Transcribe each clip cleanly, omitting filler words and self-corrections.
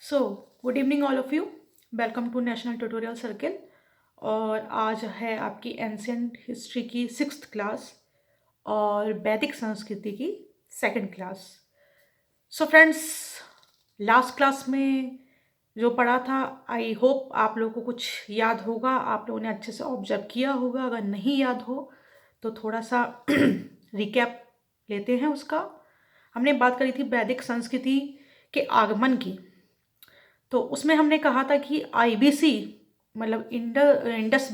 So good evening all of you. Welcome to national tutorial circle. और आज है आपकी एंशियंट हिस्ट्री की 6th क्लास और वैदिक संस्कृति की 2nd class. So friends, last class में जो पढ़ा था, आई होप आप लोगों को कुछ याद होगा, आप लोगों ने अच्छे से ऑब्जर्व किया होगा। अगर नहीं याद हो तो थोड़ा सा रिकैप लेते हैं उसका। हमने बात करी थी वैदिक संस्कृति के आगमन की। तो उसमें हमने कहा था कि आईबीसी मतलब इंडस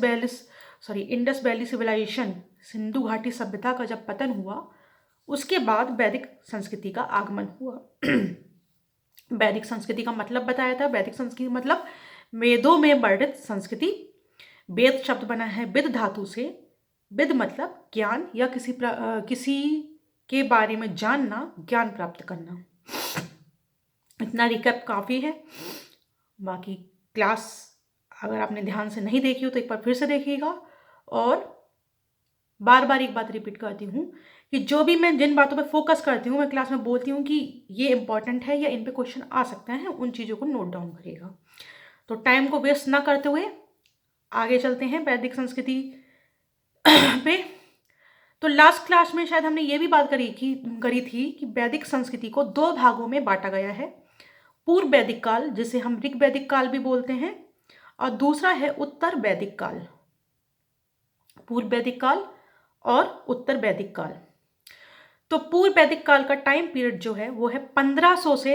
वैली सिविलाइजेशन, सिंधु घाटी सभ्यता का जब पतन हुआ उसके बाद वैदिक संस्कृति का आगमन हुआ। वैदिक संस्कृति का मतलब बताया था। वैदिक संस्कृति मतलब वेदों में वर्णित संस्कृति। वेद शब्द बना है विद धातु से। विद मतलब ज्ञान या किसी के बारे में जानना, ज्ञान प्राप्त करना। इतना रिकैप काफ़ी है। बाकी क्लास अगर आपने ध्यान से नहीं देखी हो तो एक बार फिर से देखिएगा। और बार बार एक बात रिपीट करती हूँ कि जो भी मैं जिन बातों पे फोकस करती हूँ, मैं क्लास में बोलती हूँ कि ये इंपॉर्टेंट है या इन पे क्वेश्चन आ सकते हैं, उन चीज़ों को नोट डाउन करिएगा। तो टाइम को वेस्ट ना करते हुए आगे चलते हैं वैदिक संस्कृति पे। तो लास्ट क्लास में शायद हमने ये भी बात करी थी कि वैदिक संस्कृति को 2 भागों में बांटा गया है। पूर्व वैदिक काल, जिसे हम ऋग वैदिक काल भी बोलते हैं, और दूसरा है उत्तर वैदिक काल। पूर्व वैदिक काल और उत्तर वैदिक काल। तो पूर्व वैदिक काल का टाइम पीरियड जो है वो है 1500 से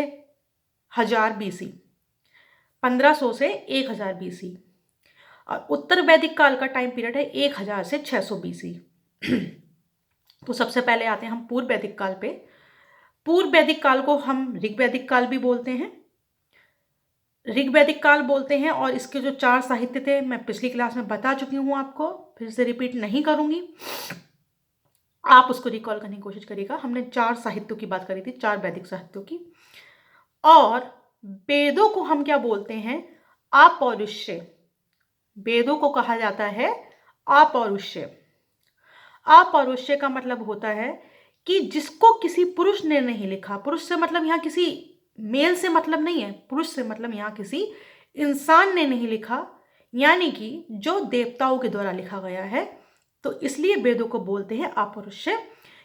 1000 बीसी, 1500 से 1000 बीसी। और उत्तर वैदिक काल का टाइम पीरियड है 1000 से 600 बीसी। तो सबसे पहले आते हैं हम पूर्व वैदिक काल पे। पूर्व वैदिक काल को हम ऋग वैदिक काल भी बोलते हैं, ऋग वैदिक काल बोलते हैं। और इसके जो 4 साहित्य थे मैं पिछली क्लास में बता चुकी हूँ आपको, फिर से रिपीट नहीं करूंगी, आप उसको रिकॉल करने की कोशिश करिएगा। हमने 4 साहित्यों की बात करी थी, 4 वैदिक साहित्यों की। और वेदों को हम क्या बोलते हैं? अपौरुषेय। वेदों को कहा जाता है अपौरुषेय। अपौरुषेय का मतलब होता है कि जिसको किसी पुरुष ने नहीं लिखा। पुरुष से मतलब यहाँ किसी मेल से मतलब नहीं है, पुरुष से मतलब यहाँ किसी इंसान ने नहीं लिखा, यानी कि जो देवताओं के द्वारा लिखा गया है। तो इसलिए वेदों को बोलते हैं अपौरुषेय,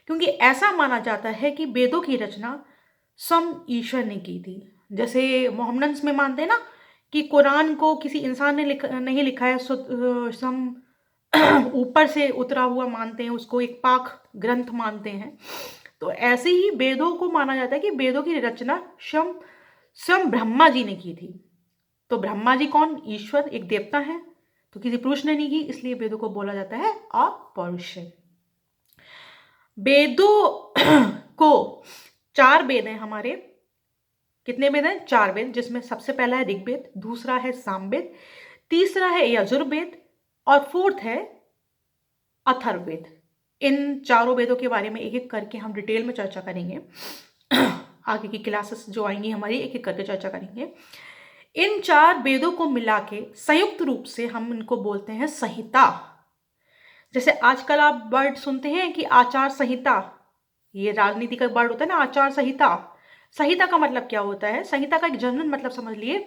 क्योंकि ऐसा माना जाता है कि वेदों की रचना स्वयं ईश्वर ने की थी। जैसे मोहम्मडन्स में मानते हैं ना कि कुरान को किसी इंसान ने नहीं लिखा है, स्वयं ऊपर से उतरा हुआ मानते हैं, उसको एक पाक ग्रंथ मानते हैं। तो ऐसे ही वेदों को माना जाता है कि वेदों की रचना स्वयं ब्रह्मा जी ने की थी। तो ब्रह्मा जी कौन? ईश्वर, एक देवता है। तो किसी पुरुष ने नहीं की, इसलिए वेदों को बोला जाता है अपौरुषेय। वेदों को 4 वेद हैं हमारे। कितने वेद हैं? 4 वेद, जिसमें सबसे पहला है ऋग्वेद, दूसरा है सामवेद, तीसरा है यजुर्वेद और 4th है अथर्ववेद। इन चारों वेदों के बारे में एक एक करके हम डिटेल में चर्चा करेंगे। आगे की क्लासेस जो आएंगी हमारी, एक एक करके चर्चा करेंगे। इन 4 वेदों को मिला के संयुक्त रूप से हम इनको बोलते हैं संहिता। जैसे आजकल आप वर्ड सुनते हैं कि आचार संहिता, ये राजनीति का वर्ड होता है ना, आचार संहिता। संहिता का मतलब क्या होता है? संहिता का एक जनरल मतलब समझ लिए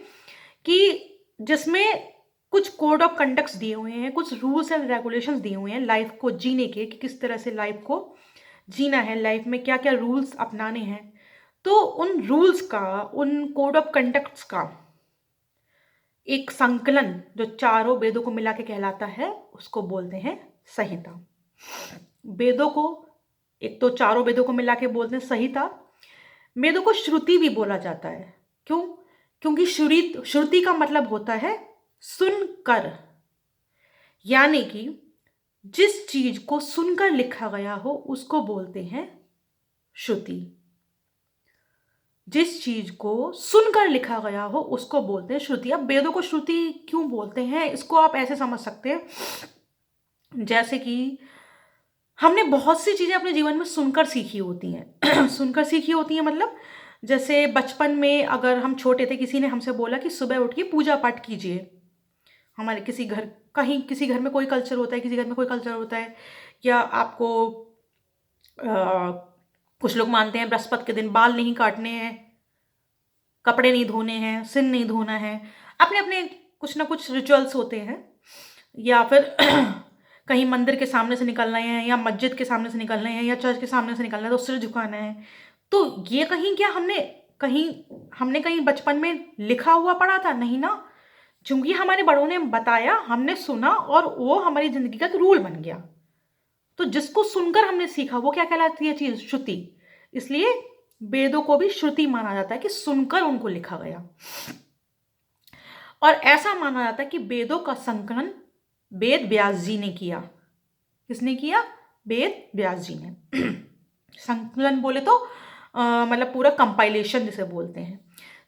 कि जिसमें कुछ कोड ऑफ कंडक्ट्स दिए हुए हैं, कुछ रूल्स एंड रेगुलेशंस दिए हुए हैं लाइफ को जीने के, कि किस तरह से लाइफ को जीना है, लाइफ में क्या क्या रूल्स अपनाने हैं। तो उन रूल्स का, उन कोड ऑफ कंडक्ट्स का एक संकलन जो चारों वेदों को मिला के कहलाता है, उसको बोलते हैं संहिता। वेदों को, एक तो चारों वेदों को मिला के बोलते हैं संहिता। वेदों को श्रुति भी बोला जाता है। क्यों? क्योंकि श्रुति का मतलब होता है सुनकर, यानी कि जिस चीज को सुनकर लिखा गया हो उसको बोलते हैं श्रुति। जिस चीज को सुनकर लिखा गया हो उसको बोलते हैं श्रुति। अब वेदों को श्रुति क्यों बोलते हैं, इसको आप ऐसे समझ सकते हैं जैसे कि हमने बहुत सी चीजें अपने जीवन में सुनकर सीखी होती हैं। सुनकर सीखी होती हैं मतलब जैसे बचपन में अगर हम छोटे थे, किसी ने हमसे बोला कि सुबह उठ के पूजा पाठ कीजिए। हमारे किसी घर में कोई कल्चर होता है, किसी घर में कोई कल्चर होता है। या आपको कुछ लोग मानते हैं बृहस्पति के दिन बाल नहीं काटने हैं, कपड़े नहीं धोने हैं, सिर नहीं धोना है, अपने अपने कुछ ना कुछ रिचुअल्स होते हैं, या फिर कहीं मंदिर के सामने से निकलना है, या मस्जिद के सामने से निकलना है, या चर्च के सामने से निकलना है तो सिर झुकाना है। तो ये कहीं क्या हमने कहीं बचपन में लिखा हुआ पढ़ा था? नहीं ना। चूंकि हमारे बड़ों ने बताया, हमने सुना और वो हमारी जिंदगी का एक रूल बन गया। तो जिसको सुनकर हमने सीखा वो क्या कहलाती है चीज? श्रुति। इसलिए वेदों को भी श्रुति माना जाता है कि सुनकर उनको लिखा गया। और ऐसा माना जाता है कि वेदों का संकलन वेद व्यास जी ने किया। किसने किया? वेद व्यास जी ने। संकलन बोले तो मतलब पूरा कंपाइलेशन जिसे बोलते हैं।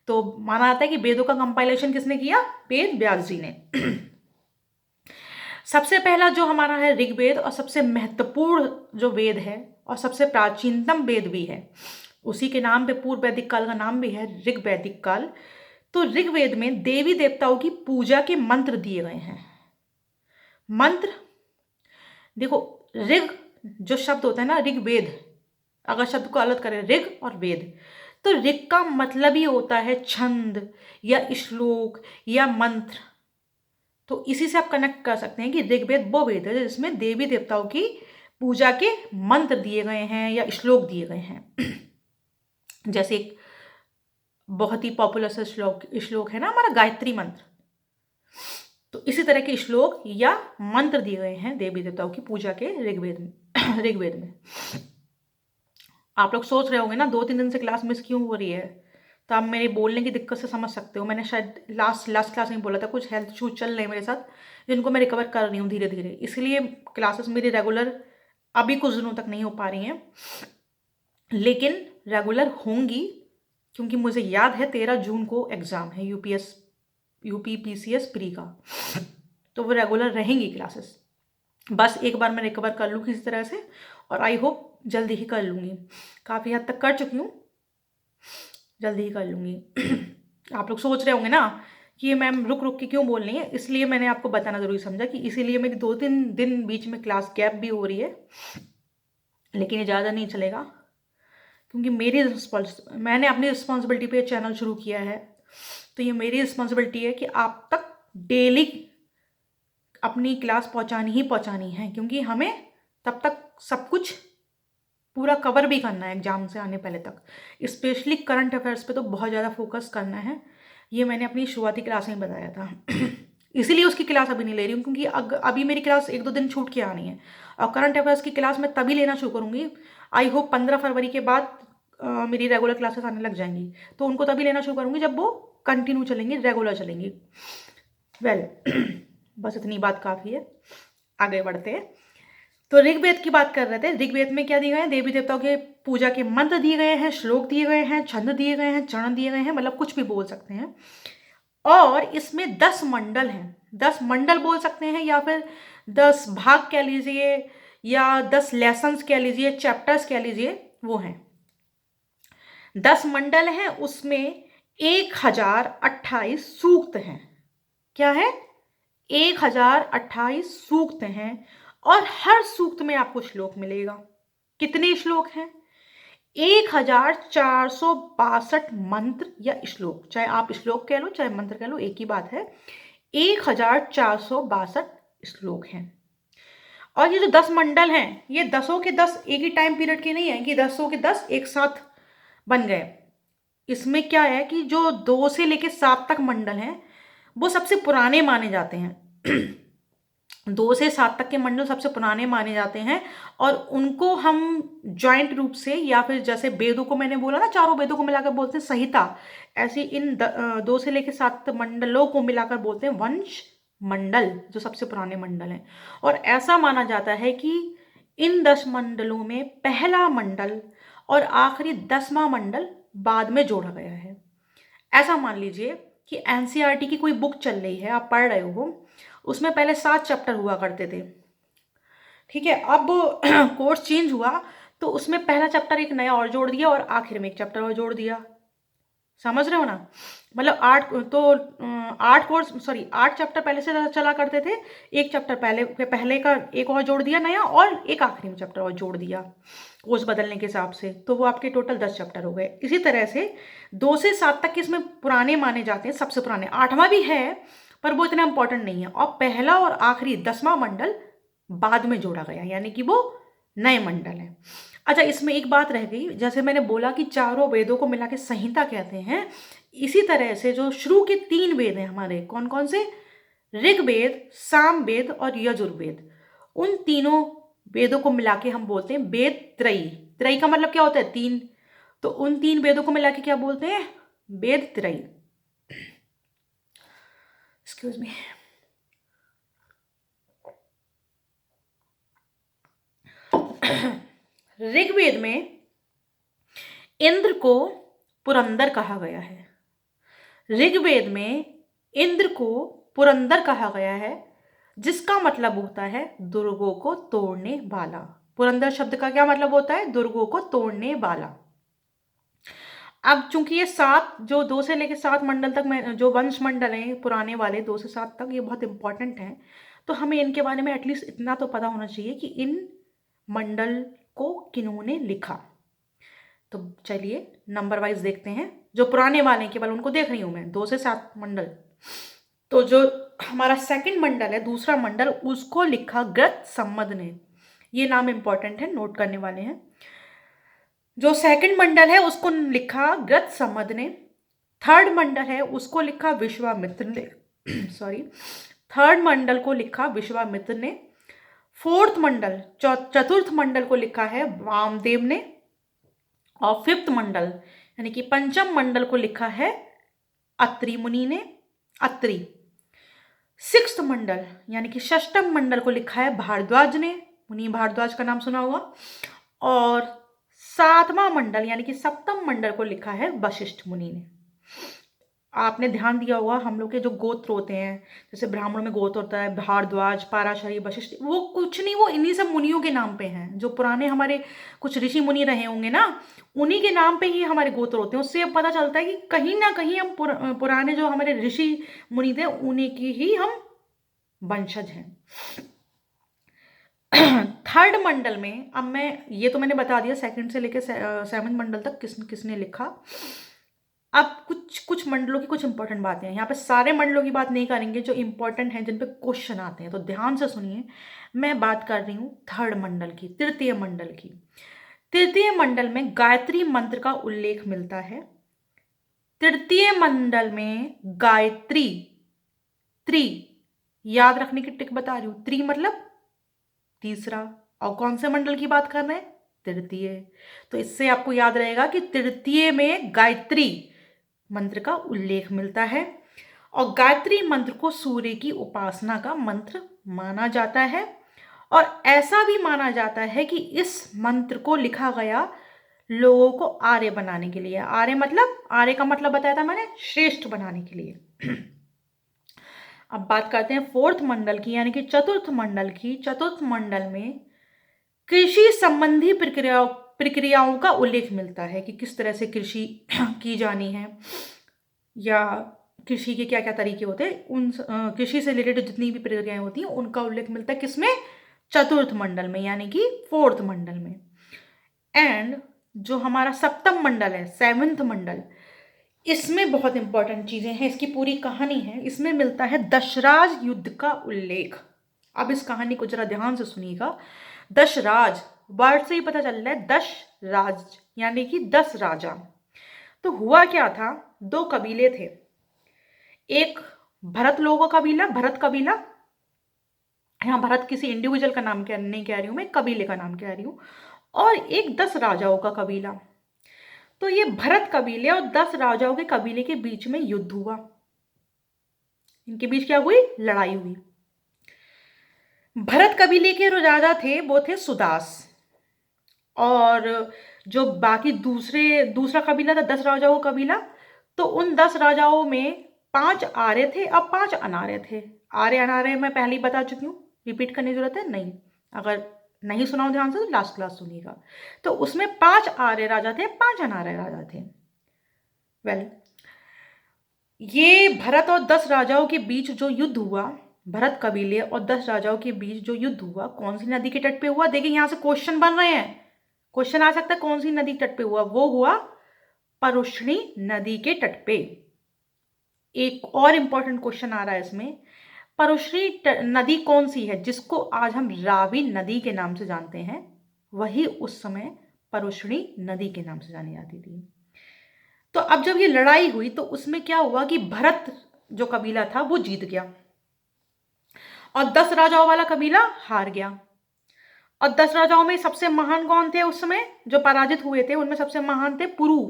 तो माना जाता है कि वेदों का कंपाइलेशन किसने किया? वेद व्यास जी ने। सबसे पहला जो हमारा है ऋग्वेद, और सबसे महत्वपूर्ण जो वेद है और सबसे प्राचीनतम वेद भी है, उसी के नाम पे पूर्व वैदिक काल का नाम भी है ऋग्वैदिक काल। तो ऋग्वेद में देवी देवताओं की पूजा के मंत्र दिए गए हैं। मंत्र देखो, ऋग जो शब्द होता है ना, ऋग्वेद, अगर शब्द को अलग करें ऋग और वेद, तो ऋग का मतलब ही होता है छंद या श्लोक या मंत्र। तो इसी से आप कनेक्ट कर सकते हैं कि ऋग्वेद वो वेद है जिसमें देवी देवताओं की पूजा के मंत्र दिए गए हैं या श्लोक दिए गए हैं। जैसे एक बहुत ही पॉपुलर सा श्लोक है ना हमारा गायत्री मंत्र, तो इसी तरह के श्लोक या मंत्र दिए गए हैं देवी देवताओं की पूजा के ऋग्वेद में। आप लोग सोच रहे होंगे ना 2-3 दिन से क्लास मिस क्यों हो रही है, तो आप मेरे बोलने की दिक्कत से समझ सकते हो। मैंने शायद लास्ट क्लास में बोला था कुछ हेल्थ इशूज चल रहे हैं मेरे साथ, जिनको मैं रिकवर कर रही हूँ धीरे धीरे, इसलिए क्लासेस मेरी रेगुलर अभी कुछ दिनों तक नहीं हो पा रही हैं, लेकिन रेगुलर होंगी, क्योंकि मुझे याद है 13 जून को एग्ज़ाम है यूपी PCS प्री का, तो वो रेगुलर रहेंगी क्लासेस। बस एक बार मैं रिकवर कर लूँ किसी तरह से, और आई होप जल्दी ही कर लूँगी। काफ़ी हद तक कर चुकी हूँ, जल्दी ही कर लूँगी। आप लोग सोच रहे होंगे ना कि ये मैम रुक रुक के क्यों बोल रही है, इसलिए मैंने आपको बताना ज़रूरी समझा कि इसीलिए मेरी 2-3 दिन बीच में क्लास गैप भी हो रही है, लेकिन ये ज़्यादा नहीं चलेगा, क्योंकि मैंने अपनी रिस्पॉन्सिबिलिटी पे चैनल शुरू किया है, तो ये मेरी रिस्पॉन्सिबिलिटी है कि आप तक डेली अपनी क्लास पहुंचानी है, क्योंकि हमें तब तक सब कुछ पूरा कवर भी करना है एग्जाम से आने पहले तक। स्पेशली करंट अफेयर्स पे तो बहुत ज़्यादा फोकस करना है, ये मैंने अपनी शुरुआती क्लास में बताया था। इसीलिए उसकी क्लास अभी नहीं ले रही हूँ, क्योंकि अभी मेरी क्लास 1-2 दिन छूट के आनी है, और करंट अफेयर्स की क्लास मैं तभी लेना शुरू करूँगी, आई होप 15 फरवरी के बाद मेरी रेगुलर क्लासेस आने लग जाएंगी, तो उनको तभी लेना शुरू करूँगी जब वो कंटिन्यू चलेंगी, रेगुलर चलेंगी। बस इतनी बात काफ़ी है, आगे बढ़ते हैं। तो ऋग्वेद की बात कर रहे थे। ऋग्वेद में क्या दिए गए हैं? देवी देवताओं के पूजा के मंत्र दिए गए हैं, श्लोक दिए गए हैं, छंद दिए गए हैं, चरण दिए गए हैं, मतलब कुछ भी बोल सकते हैं। और इसमें 10 मंडल हैं। 10 मंडल बोल सकते हैं, या फिर 10 भाग कह लीजिए, या 10 लेसन्स कह लीजिए, चैप्टर्स कह लीजिए, वो हैं। 10 मंडल हैं, उसमें 1028 सूक्त हैं। क्या है? 1028 सूक्त हैं, और हर सूक्त में आपको श्लोक मिलेगा। कितने श्लोक हैं? 1462 मंत्र या श्लोक, चाहे आप श्लोक कह लो चाहे मंत्र कह लो, एक ही बात है। 1462 श्लोक हैं। और ये जो 10 मंडल हैं, ये 10 के 10 एक ही टाइम पीरियड के नहीं है कि 10 के 10 एक साथ बन गए। इसमें क्या है कि जो 2 से लेकर 7 तक मंडल हैं, वो सबसे पुराने माने जाते हैं। 2 से 7 तक के मंडल सबसे पुराने माने जाते हैं, और उनको हम जॉइंट रूप से, या फिर जैसे वेदों को मैंने बोला ना, चारों वेदों को मिलाकर बोलते हैं संहिता, ऐसे इन 2 से लेकर 7 मंडलों को मिलाकर बोलते हैं वंश मंडल, जो सबसे पुराने मंडल हैं। और ऐसा माना जाता है कि इन 10 मंडलों में पहला मंडल और आखिरी 10वां मंडल बाद में जोड़ा गया है। ऐसा मान लीजिए कि NCERT की कोई बुक चल रही है, आप पढ़ रहे हो, उसमें पहले 7 चैप्टर हुआ करते थे, ठीक है। अब कोर्स चेंज हुआ, तो उसमें पहला चैप्टर एक नया और जोड़ दिया, और आखिर में एक चैप्टर और जोड़ दिया। समझ रहे हो ना? मतलब 8 चैप्टर पहले से चला करते थे, एक चैप्टर पहले का एक और जोड़ दिया नया, और एक आखिरी में चैप्टर और जोड़ दिया। कोर्स बदलने के हिसाब से, तो वो आपके टोटल 10 चैप्टर हो गए। इसी तरह से 2 से 7 तक इसमें पुराने माने जाते हैं, सबसे पुराने। 8वां भी है पर वो इतना इंपॉर्टेंट नहीं है, और पहला और आखिरी 10वां मंडल बाद में जोड़ा गया, यानी कि वो नए मंडल है। अच्छा, इसमें एक बात रह गई, जैसे मैंने बोला कि चारों वेदों को मिला के संहिता कहते हैं, इसी तरह से जो शुरू के 3 वेद हैं हमारे, कौन कौन से? ऋग्वेद, सामवेद और यजुर्वेद। उन तीनों वेदों को मिला के हम बोलते हैं वेद त्रयी। त्रयी का मतलब क्या होता है? 3। तो उन 3 वेदों को मिला के क्या बोलते हैं? वेद त्रयी। Excuse me. ऋग्वेद में इंद्र को पुरंदर कहा गया है। ऋग्वेद में इंद्र को पुरंदर कहा गया है, जिसका मतलब होता है दुर्गों को तोड़ने वाला। पुरंदर शब्द का क्या मतलब होता है? दुर्गों को तोड़ने वाला। अब चूंकि ये 7, जो 2 से लेकर 7 मंडल तक में जो वंश मंडल हैं पुराने वाले 2 से 7 तक, ये बहुत इंपॉर्टेंट हैं। तो हमें इनके बारे में एटलीस्ट इतना तो पता होना चाहिए कि इन मंडल को किन्होंने लिखा। तो चलिए नंबर वाइज देखते हैं। जो पुराने वाले हैं केवल उनको देख रही हूं मैं, 2 से 7 मंडल। तो जो हमारा सेकंड मंडल है, दूसरा मंडल, उसको लिखा गृत्समद ने। ये नाम इंपॉर्टेंट है, नोट करने वाले हैं। जो सेकंड मंडल है उसको लिखा गृत्समद ने। थर्ड मंडल है उसको लिखा विश्वामित्र ने। सॉरी, थर्ड मंडल को लिखा विश्वामित्र ने। फोर्थ मंडल, चतुर्थ मंडल को लिखा है वामदेव ने। और फिफ्थ मंडल यानी कि पंचम मंडल को लिखा है अत्रि मुनि ने। अत्रि। सिक्स्थ मंडल यानी कि षष्ठम मंडल को लिखा है भारद्वाज ने। मुनि भारद्वाज का नाम सुना होगा। और 7वां मंडल यानी कि सप्तम मंडल को लिखा है वशिष्ठ मुनि ने। आपने ध्यान दिया होगा, हम लोग के जो गोत्र होते हैं, जैसे ब्राह्मणों में गोत्र होता है भारद्वाज, पाराशरी, वशिष्ठ, वो कुछ नहीं, वो इन्हीं सब मुनियों के नाम पे हैं। जो पुराने हमारे कुछ ऋषि मुनि रहे होंगे ना, उन्हीं के नाम पे ही हमारे गोत्र होते हैं। उससे अब पता चलता है कि कहीं ना कहीं हम पुराने जो हमारे ऋषि मुनि थे उन्हीं की ही हम वंशज हैं। थर्ड मंडल में, अब मैं ये तो मैंने बता दिया सेकंड से लेकर 7वें मंडल तक किसने लिखा। अब कुछ मंडलों की कुछ इंपॉर्टेंट बातें हैं। यहाँ पे सारे मंडलों की बात नहीं करेंगे, जो इंपॉर्टेंट हैं, जिन पे क्वेश्चन आते हैं, तो ध्यान से सुनिए। मैं बात कर रही हूँ थर्ड मंडल की, तृतीय मंडल की। तृतीय मंडल में गायत्री मंत्र का उल्लेख मिलता है। तृतीय मंडल में गायत्री, त्रि, याद रखने की ट्रिक बता रही हूँ, त्रि मतलब तीसरा। और कौन से मंडल की बात कर रहे हैं? तृतीय। तो इससे आपको याद रहेगा कि तृतीय में गायत्री मंत्र का उल्लेख मिलता है। और गायत्री मंत्र को सूर्य की उपासना का मंत्र माना जाता है। और ऐसा भी माना जाता है कि इस मंत्र को लिखा गया लोगों को आर्य बनाने के लिए। आर्य मतलब, आर्य का मतलब बताया था मैंने, श्रेष्ठ बनाने के लिए। अब बात करते हैं फोर्थ मंडल की, यानी कि चतुर्थ मंडल की। चतुर्थ मंडल में कृषि संबंधी प्रक्रियाओं का उल्लेख मिलता है कि किस तरह से कृषि की जानी है, या कृषि के क्या क्या तरीके होते हैं। उन कृषि से रिलेटेड जितनी भी प्रक्रियाएं होती हैं उनका उल्लेख मिलता है किसमें? चतुर्थ मंडल में, यानी कि फोर्थ मंडल में। एंड जो हमारा सप्तम मंडल है, 7वें मंडल, इसमें बहुत इंपॉर्टेंट चीजें हैं, इसकी पूरी कहानी है। इसमें मिलता है दशराज युद्ध का उल्लेख। अब इस कहानी को जरा ध्यान से सुनिएगा। दशराज वर्ड से ही पता चल रहा है, दश राज यानी कि 10 राजा। तो हुआ क्या था, 2 कबीले थे। एक भरत लोगों का कबीला, भरत कबीला, यहाँ भरत किसी इंडिविजुअल का नाम नहीं कह रही हूं मैं, कबीले का नाम कह रही हूं। और एक 10 राजाओं का कबीला। तो ये भरत कबीले और 10 राजाओं के कबीले के बीच में युद्ध हुआ। इनके बीच क्या हुई? लड़ाई हुई। भरत कबीले के जो राजा थे वो थे सुदास। और जो बाकी दूसरा कबीला था, 10 राजाओं का कबीला, तो उन 10 राजाओं में 5 आर्य थे और 5 अनार्य थे। आर्य अनार्य मैं पहले ही बता चुकी हूँ, रिपीट करने की जरूरत है नहीं। अगर नहीं सुनाओ ध्यान से तो लास्ट क्लास सुनिएगा। तो उसमें 5 आर्य राजा थे, 5 अनार्य राजा थे। वेल, ये भरत और 10 राजाओं के बीच जो युद्ध हुआ, भरत कबीले और 10 राजाओं के बीच जो युद्ध हुआ, कौन सी नदी के तट पे हुआ? देखिए यहाँ से क्वेश्चन बन रहे हैं, क्वेश्चन आ सकता है कौन सी नदी तट पे हुआ, वो हुआ परुष्णी नदी के तट पे। एक और इंपॉर्टेंट क्वेश्चन आ रहा है इसमें, परुष्णी नदी कौन सी है जिसको आज हम रावी नदी के नाम से जानते हैं, वही उस समय परुष्णी नदी के नाम से जानी जाती थी। तो अब जब ये लड़ाई हुई तो उसमें क्या हुआ कि भरत जो कबीला था वो जीत गया और 10 राजाओं वाला कबीला हार गया। और 10 राजाओं में सबसे महान कौन थे उस समय जो पराजित हुए थे, उनमें सबसे महान थे पुरु।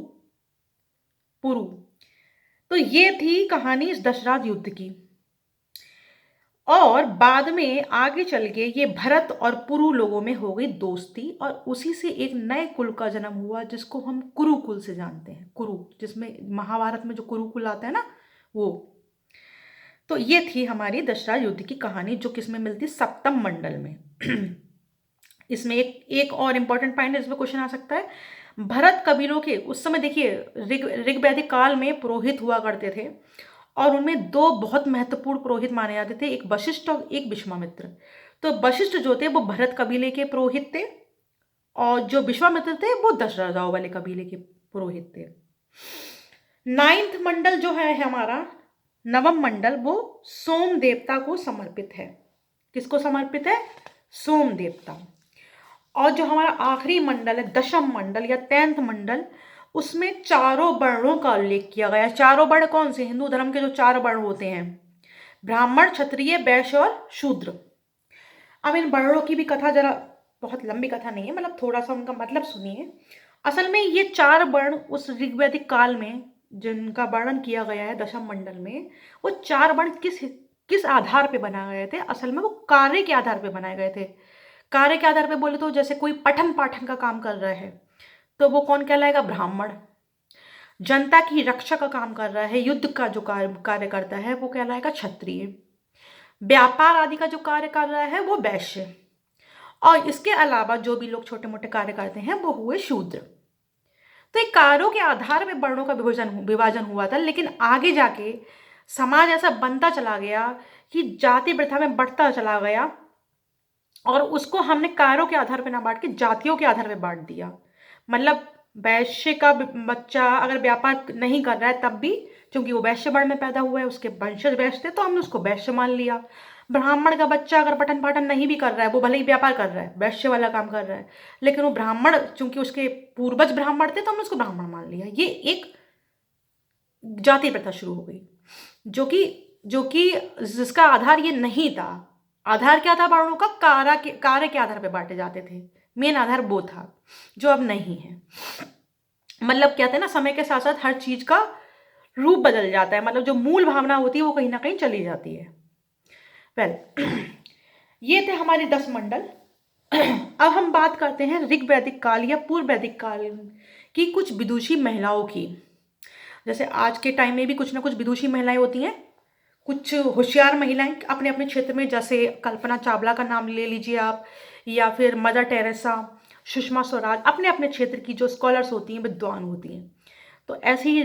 पुरु। तो ये थी कहानी इस दशराज युद्ध की। और बाद में आगे चल के ये भरत और पुरु लोगों में हो गई दोस्ती और उसी से एक नए कुल का जन्म हुआ जिसको हम कुरुकुल से जानते हैं। कुरु, जिसमें महाभारत में जो कुरुकुल आता है ना, वो। तो ये थी हमारी दशराज युद्ध की कहानी जो किसमें मिलती, सप्तम मंडल में। इसमें एक और इंपॉर्टेंट पॉइंट इसमें क्वेश्चन आ सकता है, भरत कबीलों के उस समय देखिए ऋग्वैदिक काल में पुरोहित हुआ करते थे और उनमें 2 बहुत महत्वपूर्ण पुरोहित माने जाते थे, एक वशिष्ठ और एक विश्वामित्र। तो वशिष्ठ जो थे वो भरत कबीले के पुरोहित थे और जो विश्वामित्र थे वो 10 राजाओं वाले कबीले के पुरोहित थे। 9th मंडल जो है हमारा, नवम मंडल, वो सोम देवता को समर्पित है। किसको समर्पित है, सोम देवता। और जो हमारा आखिरी मंडल है, दशम मंडल या 10th मंडल, उसमें चारों वर्णों का उल्लेख किया गया है। चारों वर्ण कौन से, हिंदू धर्म के जो 4 वर्ण होते हैं, ब्राह्मण, क्षत्रिय, वैश्य और शूद्र। अब इन वर्णों की भी कथा जरा, बहुत लंबी कथा नहीं है, मतलब थोड़ा सा उनका मतलब सुनिए। असल में ये 4 वर्ण उस ऋग्वैदिक काल में जिनका वर्णन किया गया है दशम मंडल में, वो 4 वर्ण किस आधार पे बनाए गए थे, असल में वो कार्य के आधार पे बनाए गए थे। कार्य के आधार पे बोले तो जैसे कोई पठन पाठन का काम कर रहा है तो वो कौन कहलाएगा, ब्राह्मण। जनता की रक्षा का काम कर रहा है, युद्ध का जो कार्य करता है वो कहलाएगा क्षत्रिय। व्यापार आदि का जो कार्य कर रहा है वो वैश्य। और इसके अलावा जो भी लोग छोटे मोटे कार्य करते हैं वो हुए शूद्र। तो एक कार्यों के आधार में वर्णों का विभाजन हुआ था, लेकिन आगे जाके समाज ऐसा बनता चला गया कि जाति प्रथा में बढ़ता चला गया और उसको हमने कार्यों के आधार पर ना बांट के जातियों के आधार पर बांट दिया। मतलब वैश्य का बच्चा अगर व्यापार नहीं कर रहा है तब भी, क्योंकि वो वैश्य वर्ण में पैदा हुआ है, उसके वंशज वैश्य थे, तो हमने उसको वैश्य मान लिया। ब्राह्मण का बच्चा अगर पठन पाठन नहीं भी कर रहा है, वो भले ही व्यापार कर रहा है, वैश्य वाला काम कर रहा है, लेकिन वो ब्राह्मण, चूंकि उसके पूर्वज ब्राह्मण थे तो हमने उसको ब्राह्मण मान लिया। ये एक जाति प्रथा शुरू हो गई जो कि जिसका आधार ये नहीं था। आधार क्या था वर्णों का, कार्य के आधार पर बांटे जाते थे। मेन आधार वो था जो अब नहीं है। मतलब कहते हैं ना, समय के साथ साथ हर चीज का रूप बदल जाता है, मतलब जो मूल भावना होती है वो कहीं ना कहीं चली जाती है। ये थे हमारे 10 मंडल। अब हम बात करते हैं ऋग्वैदिक काल या पूर्व वैदिक काल की कुछ विदुषी महिलाओं की। जैसे आज के टाइम में भी कुछ ना कुछ विदुषी महिलाएं होती हैं, कुछ होशियार महिलाएं अपने अपने क्षेत्र में, जैसे कल्पना चावला का नाम ले लीजिए आप, या फिर मदर टेरेसा, सुषमा स्वराज, अपने अपने क्षेत्र की जो स्कॉलर्स होती हैं, विद्वान होती हैं। तो ऐसे ही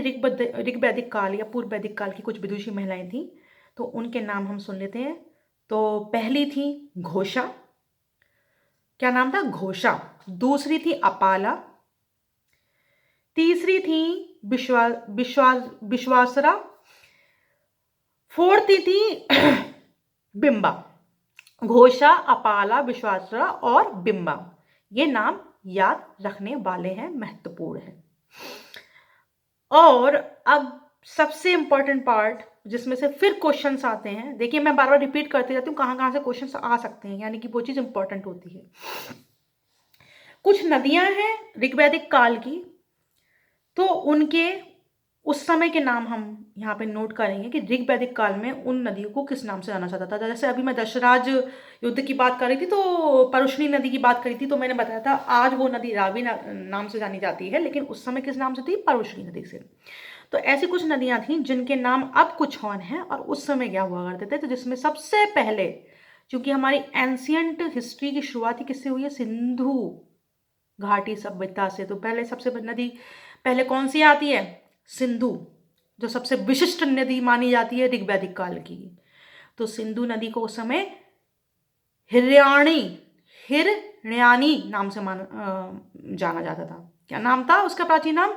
ऋग्वैदिक काल या पूर्व वैदिक काल की कुछ विदुषी महिलाएं थी, तो उनके नाम हम सुन लेते हैं। तो पहली थी घोषा, क्या नाम था, घोषा। दूसरी थी अपाला। तीसरी थी विश्वासरा। फोर्थ थी बिंबा। घोषा, अपाला, विश्वासरा और बिंबा, ये नाम याद रखने वाले हैं, महत्वपूर्ण है। और अब सबसे इंपॉर्टेंट पार्ट जिसमें से फिर क्वेश्चंस आते हैं। देखिए मैं बार बार रिपीट करती रहती हूँ कहाँ कहाँ से क्वेश्चंस आ सकते हैं, यानी कि वो चीज इंपॉर्टेंट होती है। कुछ नदियां हैं ऋग्वैदिक काल की, तो उनके उस समय के नाम हम यहाँ पे नोट करेंगे कि ऋग्वैदिक काल में उन नदियों को किस नाम से जाना जाता था। जैसे अभी मैं दशराज युद्ध की बात कर रही थी तो परुष्णी नदी की बात करी थी, तो मैंने बताया था आज वो नदी रावी नाम से जानी जाती है, लेकिन उस समय किस नाम से थी, परुष्णी नदी से। तो ऐसी कुछ नदियां थी जिनके नाम अब कुछ और हैं और उस समय क्या हुआ करते थे। तो जिसमें सबसे पहले, क्योंकि हमारी एंशियंट हिस्ट्री की शुरुआत ही किससे हुई है, सिंधु घाटी सभ्यता से। तो पहले सबसे नदी पहले कौन सी आती है, सिंधु, जो सबसे विशिष्ट नदी मानी जाती है ऋग्वैदिक काल की। तो सिंधु नदी को उस समय हिरण्याणी हिरण्यानी नाम से जाना जाता था। क्या नाम था उसका प्राचीन नाम?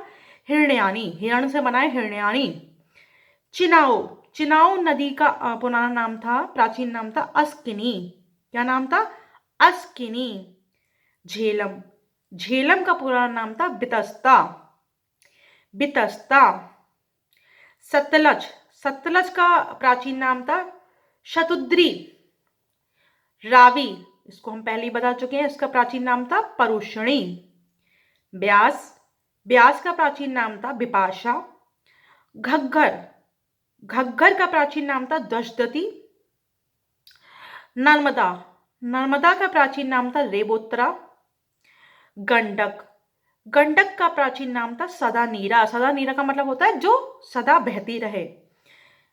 हिरण्यानी, हिरण से बना है हिरण्यानी। चिनाओ, चिनाओ नदी का पुराना नाम था, प्राचीन नाम था अस्किनी। क्या नाम था? अस्किनी। झेलम, झेलम का पुराना नाम था बितस्ता, बितस्ता। सतलज, सतलज का प्राचीन नाम था शतुद्री। रावी, इसको हम पहले ही बता चुके हैं, इसका प्राचीन नाम था परुषणी। ब्यास, ब्यास का प्राचीन नाम था बिपाशा। घग्गर, घग्गर का प्राचीन नाम था दशदती। नर्मदा, नर्मदा का प्राचीन नाम था रेबोत्रा। गंडक, गंडक का प्राचीन नाम था सदा नीरा। सदा नीरा का मतलब होता है जो सदा बहती रहे।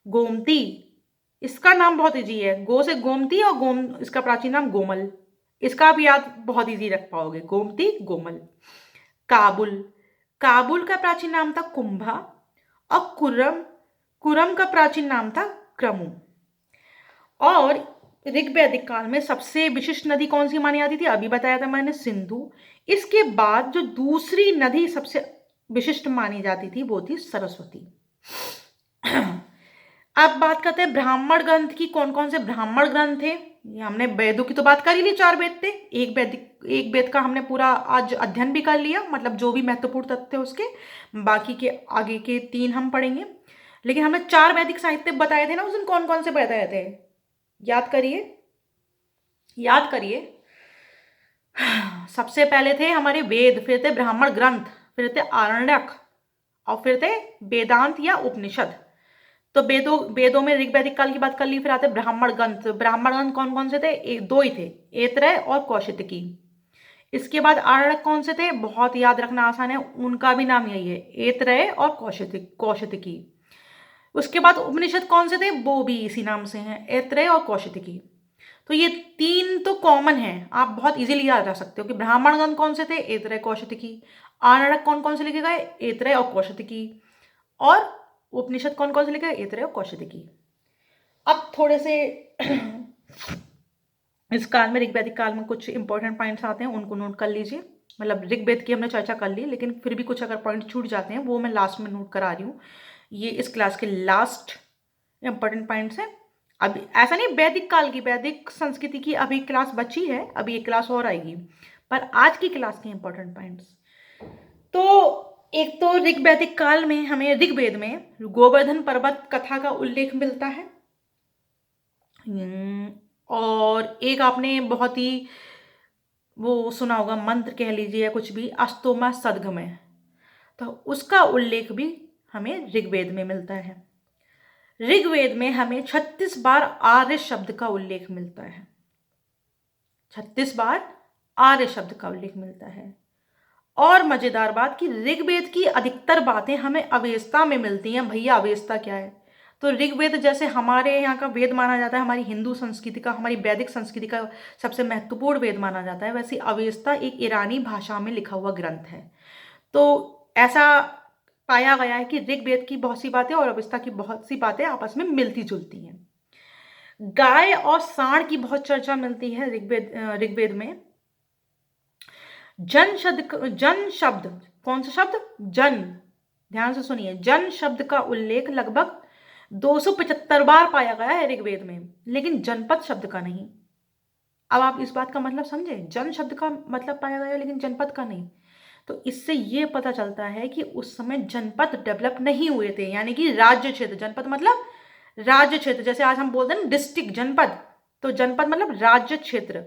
गोमती, इसका नाम बहुत इजी है, गो से गोमती और गोम, इसका प्राचीन नाम गोमल। इसका भी याद बहुत इजी रख पाओगे, गोमती गोमल। काबुल, काबुल का प्राचीन नाम था कुंभा। और कुरम, कुरम का प्राचीन नाम था क्रमु। और ऋग्वैदिक काल में सबसे विशिष्ट नदी कौन सी मानी जाती थी? अभी बताया था मैंने, सिंधु। इसके बाद जो दूसरी नदी सबसे विशिष्ट मानी जाती थी वो थी सरस्वती। अब बात करते हैं ब्राह्मण ग्रंथ की। कौन कौन से ब्राह्मण ग्रंथ थे? ये हमने वेदों की तो बात कर ही ली, 4 वेद थे। एक वेद का हमने पूरा आज अध्ययन भी कर लिया, मतलब जो भी महत्वपूर्ण तथ्य थे उसके। बाकी के आगे के 3 हम पढ़ेंगे। लेकिन हमने 4 वैदिक साहित्य बताए थे ना उस दिन, कौन कौन से बताए थे? याद करिए, याद करिए। सबसे पहले थे हमारे वेद, फिर थे ब्राह्मण ग्रंथ, फिर थे आरण्यक, और फिर थे वेदांत या उपनिषद। तो वेदों वेदों में ऋग्वैदिक काल की बात कर ली, फिर आते ब्राह्मण ग्रंथ। ब्राह्मण ग्रंथ कौन कौन से थे? 2 ही थे, ऐत्रेय और कौशितकी। इसके बाद आरण्यक कौन से थे? बहुत याद रखना आसान है, उनका भी नाम यही है, ऐत्रेय और कौशितकी। उसके बाद उपनिषद कौन से थे? वो भी इसी नाम से हैं, ऐत्रेय और कौशितकी। तो ये 3 तो कॉमन है, आप बहुत इजीली याद रख सकते हो कि ब्राह्मण ग्रंथ कौन से थे? ऐत्रेय कौशितकी। आरण्यक कौन कौन से लिखे गए? ऐत्रेय और कौशितकी। और उपनिषद कौन कौन से लिखे? ऐत्रेय और कौशितकी। अब थोड़े से इस काल में, ऋग्वैदिक काल में कुछ इंपॉर्टेंट पॉइंट्स आते हैं, उनको नोट कर लीजिए। मतलब ऋग्वेद की हमने चर्चा कर ली, लेकिन फिर भी कुछ अगर पॉइंट छूट जाते हैं वो मैं लास्ट में नोट करा रही हूँ। ये इस क्लास के लास्ट इंपॉर्टेंट पॉइंट्स हैं। अभी ऐसा नहीं वैदिक काल की, वैदिक संस्कृति की अभी क्लास बची है, अभी एक क्लास और आएगी, पर आज की क्लास के इंपॉर्टेंट पॉइंट्स। तो एक तो ऋग्वैदिक काल में हमें ऋग्वेद में गोवर्धन पर्वत कथा का उल्लेख मिलता है। और एक आपने बहुत ही वो सुना होगा, मंत्र कह लीजिए या कुछ भी, अस्तोमा सदगमय, तो उसका उल्लेख भी हमें ऋग्वेद में मिलता है। ऋग्वेद में हमें 36 बार आर्य शब्द का उल्लेख मिलता है, 36 बार आर्य शब्द का उल्लेख मिलता है। और मजेदार बात कि ऋग्वेद की अधिकतर बातें हमें अवेस्ता में मिलती हैं। भैया अवेस्ता क्या है? तो ऋग्वेद जैसे हमारे यहाँ का वेद माना जाता है, हमारी हिंदू संस्कृति का, हमारी वैदिक संस्कृति का सबसे महत्वपूर्ण वेद माना जाता है, वैसे अवेस्ता एक ईरानी भाषा में लिखा हुआ ग्रंथ है। तो ऐसा पाया गया है कि ऋग्वेद की बहुत सी बातें और अवेस्ता की बहुत सी बातें आपस में मिलती जुलती हैं। गाय और सांड की बहुत चर्चा मिलती है ऋग्वेद में। जन शब्द, कौन सा शब्द? जन, ध्यान से सुनिए, जन शब्द का उल्लेख लगभग 275 बार पाया गया है ऋग्वेद में, लेकिन जनपद शब्द का नहीं। अब आप इस बात का मतलब समझे, जन शब्द का मतलब पाया गया लेकिन जनपद का नहीं। तो इससे ये पता चलता है कि उस समय जनपद डेवलप नहीं हुए थे, यानी कि राज्य क्षेत्र। जनपद मतलब राज्य क्षेत्र, जैसे आज हम बोलते हैं डिस्ट्रिक्ट, जनपद, तो जनपद मतलब राज्य क्षेत्र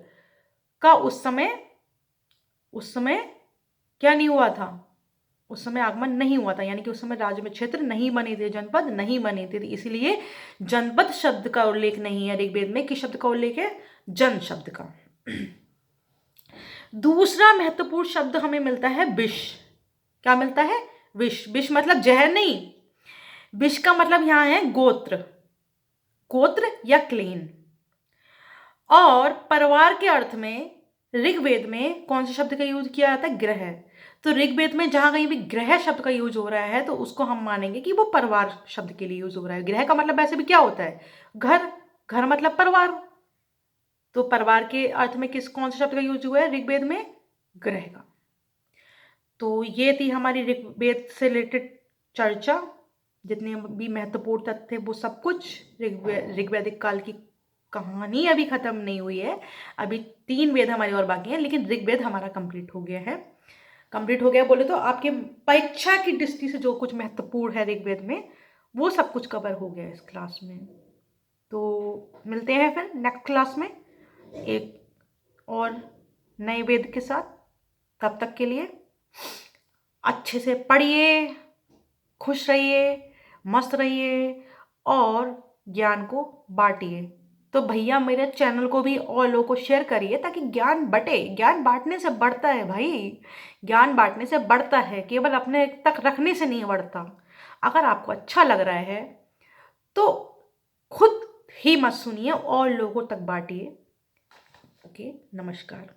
का उस समय क्या नहीं हुआ था? उस समय आगमन नहीं हुआ था, यानी कि उस समय राज्य में क्षेत्र नहीं बने थे, जनपद नहीं बने थे, इसलिए जनपद शब्द का उल्लेख नहीं है ऋग्वेद में। किस शब्द का उल्लेख है? जन शब्द का। दूसरा महत्वपूर्ण शब्द हमें मिलता है विष। क्या मिलता है? विष। विष मतलब जहर नहीं, विष का मतलब यहां है गोत्र, गोत्र या क्लेन। और परिवार के अर्थ में ऋग्वेद में कौन से शब्द का यूज किया जाता है? ग्रह। तो ऋग्वेद में जहां कहीं भी ग्रह शब्द का यूज हो रहा है तो उसको हम मानेंगे कि वो परिवार शब्द के लिए यूज हो रहा है। ग्रह का मतलब वैसे भी क्या होता है? घर, घर मतलब परिवार। तो परिवार के अर्थ में कौन से शब्द का यूज हुआ है ऋग्वेद में? ग्रह का। तो ये थी हमारी ऋग्वेद से रिलेटेड चर्चा। जितने भी महत्वपूर्ण तथ्य थे वो सब कुछ ऋग्वैदिक काल की कहानी अभी खत्म नहीं हुई है। अभी 3 वेद हमारे और बाकी हैं, लेकिन ऋग्वेद हमारा कंप्लीट हो गया है। कंप्लीट हो गया बोले तो आपके परीक्षा की दृष्टि से जो कुछ महत्वपूर्ण है ऋग्वेद में वो सब कुछ कवर हो गया इस क्लास में। तो मिलते हैं फिर नेक्स्ट क्लास में एक और नए वेद के साथ। तब तक के लिए अच्छे से पढ़िए, खुश रहिए, मस्त रहिए और ज्ञान को बांटिए। तो भैया मेरे चैनल को भी और लोगों को शेयर करिए ताकि ज्ञान बटे। ज्ञान बांटने से बढ़ता है भाई, ज्ञान बांटने से बढ़ता है, केवल अपने तक रखने से नहीं बढ़ता। अगर आपको अच्छा लग रहा है तो खुद ही मत सुनिए और लोगों तक बांटिए। ओके, नमस्कार।